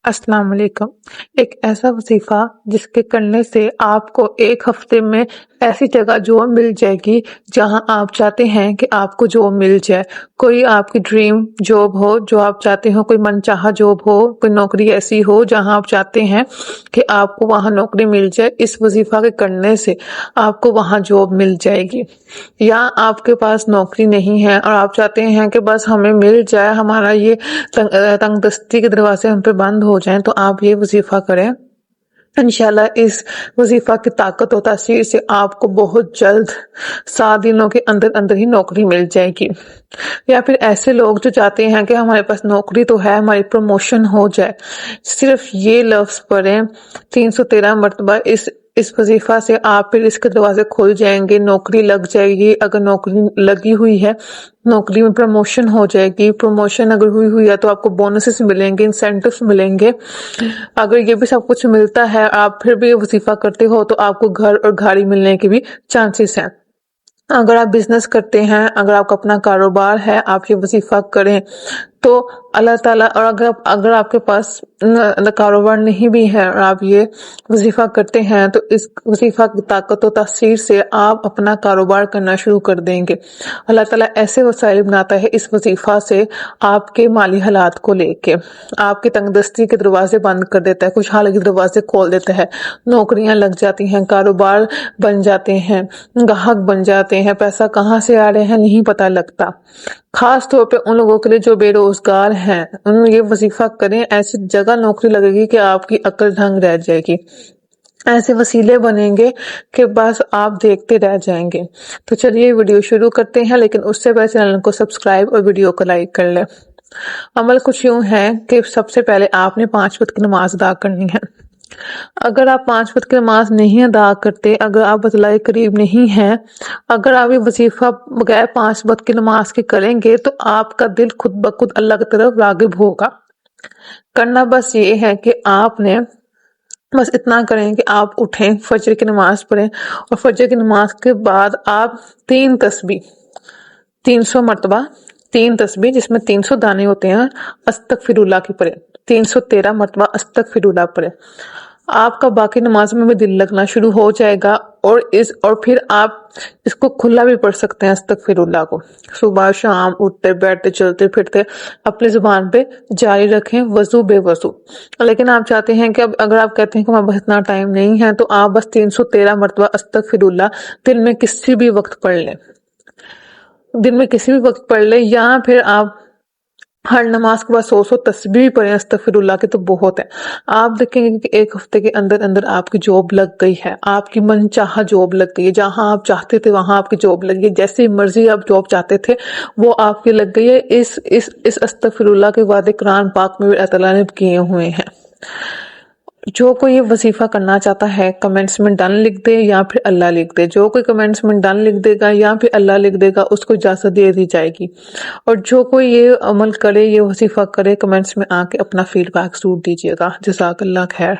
السلام علیکم۔ ایک ایسا وظیفہ جس کے کرنے سے آپ کو ایک ہفتے میں ایسی جگہ جاب مل جائے گی جہاں آپ چاہتے ہیں کہ آپ کو جاب مل جائے۔ کوئی آپ کی ڈریم جاب ہو جو آپ چاہتے ہو، کوئی من چاہا جاب ہو، کوئی نوکری ایسی ہو جہاں آپ چاہتے ہیں کہ آپ کو وہاں نوکری مل جائے۔ اس وظیفہ کے کرنے سے آپ کو وہاں جاب مل جائے گی۔ یا آپ کے پاس نوکری نہیں ہے اور آپ چاہتے ہیں کہ بس ہمیں مل جائے، ہمارا یہ تنگ دستی کے دروازے ہم پہ بند ہو جائیں، تو آپ یہ وظیفہ کریں۔ انشاءاللہ اس وظیفہ کی طاقت و تاثیر سے آپ کو بہت جلد 7 دنوں کے اندر اندر ہی نوکری مل جائے گی۔ یا پھر ایسے لوگ جو چاہتے ہیں کہ ہمارے پاس نوکری تو ہے، ہماری پروموشن ہو جائے، صرف یہ لفظ پڑھیں 313 مرتبہ اس وظیفہ سے آپ پھر اس کے دروازے کھل جائیں گے، نوکری لگ جائے گی۔ اگر نوکری لگی ہوئی ہے، نوکری میں پروموشن ہو جائے گی۔ پروموشن اگر ہوئی ہے تو آپ کو بونسز ملیں گے، انسینٹیوز ملیں گے۔ اگر یہ بھی سب کچھ ملتا ہے، آپ پھر بھی یہ وظیفہ کرتے ہو، تو آپ کو گھر اور گاڑی ملنے کے بھی چانسز ہیں۔ اگر آپ بزنس کرتے ہیں، اگر آپ کا اپنا کاروبار ہے، آپ یہ وظیفہ کریں تو اللہ تعالیٰ، اور اگر آپ کے پاس کاروبار نہیں بھی ہے اور آپ یہ وظیفہ کرتے ہیں، تو اس وظیفہ کی طاقت و تاثیر سے آپ اپنا کاروبار کرنا شروع کر دیں گے۔ اللہ تعالیٰ ایسے وسائل بناتا ہے اس وظیفہ سے، آپ کے مالی حالات کو لے کے آپ کے تنگ دستی کے دروازے بند کر دیتا ہے، خوشحالی کے دروازے کھول دیتا ہے، نوکریاں لگ جاتی ہیں، کاروبار بن جاتے ہیں، گاہک بن جاتے ہیں، پیسہ کہاں سے آ رہے ہیں نہیں پتہ لگتا۔ خاص طور پہ ان لوگوں کے لیے جو بے روزگار ہیں، ان یہ وظیفہ کریں، ایسی جگہ نوکری لگے گی کہ آپ کی عقل دھنگ رہ جائے گی، ایسے وسیلے بنیں گے کہ بس آپ دیکھتے رہ جائیں گے۔ تو چلیے ویڈیو شروع کرتے ہیں، لیکن اس سے پہلے چینل کو سبسکرائب اور ویڈیو کو لائک کر لیں۔ عمل کچھ یوں ہے کہ سب سے پہلے آپ نے 5 وقت کی نماز ادا کرنی ہے۔ اگر آپ 5 وقت کی نماز نہیں ادا کرتے، اگر آپ اللہ قریب نہیں ہیں، اگر آپ یہ وظیفہ بغیر 5 وقت کی نماز کے کریں گے، تو آپ کا دل خود بخود اللہ کی طرف راغب ہوگا۔ کرنا بس یہ ہے کہ آپ نے بس اتنا کریں کہ آپ اٹھیں، فجر کی نماز پڑھیں، اور فجر کی نماز کے بعد آپ 3 تسبیح 300 مرتبہ 3 تسبیح جس میں 300 دانے ہوتے ہیں، استغفر اللہ کی پڑھیں، 313 مرتبہ استغفر اللہ پڑھیں۔ آپ کا باقی نمازوں میں بھی دل لگنا شروع ہو جائے گا، اور پھر آپ اس کو کھلا بھی پڑھ سکتے ہیں استغفر اللہ کو۔ صبح شام اٹھتے بیٹھتے چلتے پھرتے اپنی زبان پہ جاری رکھیں، وضو بے وضو۔ لیکن آپ چاہتے ہیں کہ اگر آپ کہتے ہیں کہ ہمارے پاس اتنا ٹائم نہیں ہے، تو آپ بس 313 مرتبہ استغفر اللہ دن میں کسی بھی وقت پڑھ لیں، دن میں کسی بھی وقت پڑھ لیں، یا پھر آپ ہر نماز کے بعد 100 تسبیح پڑھیں استغفر اللہ کے، تو بہت ہے۔ آپ دیکھیں گے کہ ایک ہفتے کے اندر اندر آپ کی جاب لگ گئی ہے، آپ کی من چاہا جاب لگ گئی ہے، جہاں آپ چاہتے تھے وہاں آپ کی جاب لگ گئی ہے، جیسی مرضی آپ جاب چاہتے تھے وہ آپ کی لگ گئی ہے۔ اس استغفر اللہ کے وعدے قرآن پاک میں بھی اللہ تعالیٰ نے کیے ہوئے ہیں۔ جو کوئی یہ وظیفہ کرنا چاہتا ہے کمنٹس میں ڈن لکھ دے یا پھر اللہ لکھ دے۔ جو کوئی کمنٹس میں ڈن لکھ دے گا یا پھر اللہ لکھ دے گا، اس کو اجازت دے دی جائے گی۔ اور جو کوئی یہ عمل کرے، یہ وظیفہ کرے، کمنٹس میں آ کے اپنا فیڈ بیک ضرور دیجیے گا۔ جزاک اللہ خیر۔